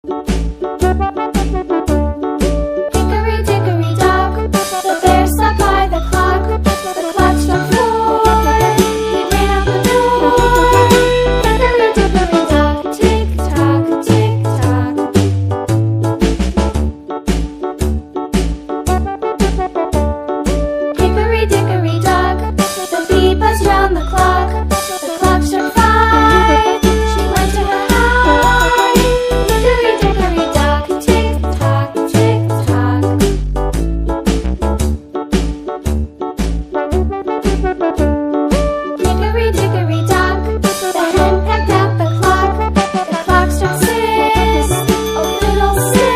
Hickory dickory dock, the bear sat by the clock. The clock struck 4. He ran out the door. Hickory dickory dock, tick tock, tick tock. Hickory dickory dock, the bee buzzed round the clock. The clock struck 5. She went to her hive. Hickory dickory dock, tick tock, tick tock. Hickory dickory dock, the hen pecked at the clock. The clock struck 6. Oh, little 6.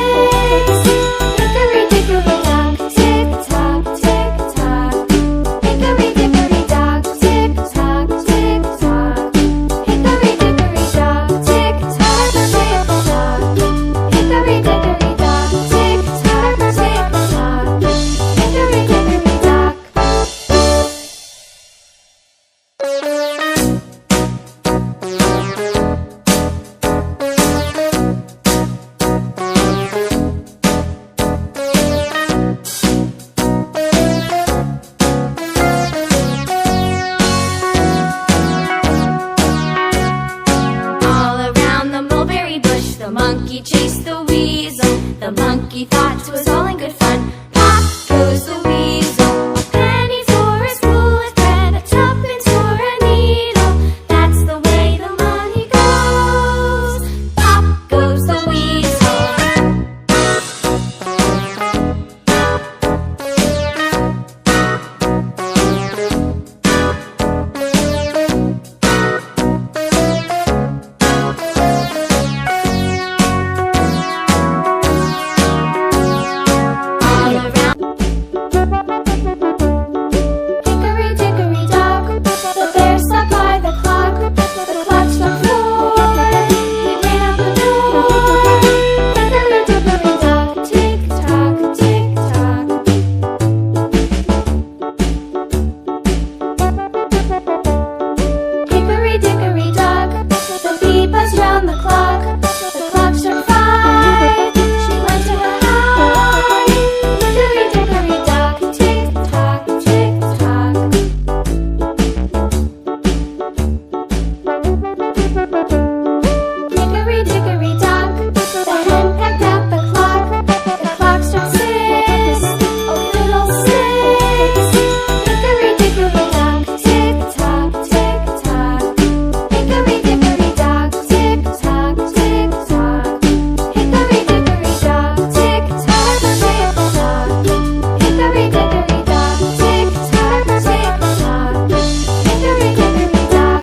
Hickory dickory dock, tick tock, tick tock. Hickory dickory dock, tick tock, tick tock. Hickory dickory dock, tick tock, tick tock. Hickory dickory dock, tick tock, tick tock. Hickory dickory dock. All around the mulberry bush, the monkey chased the weasel. The monkey thought 'twas all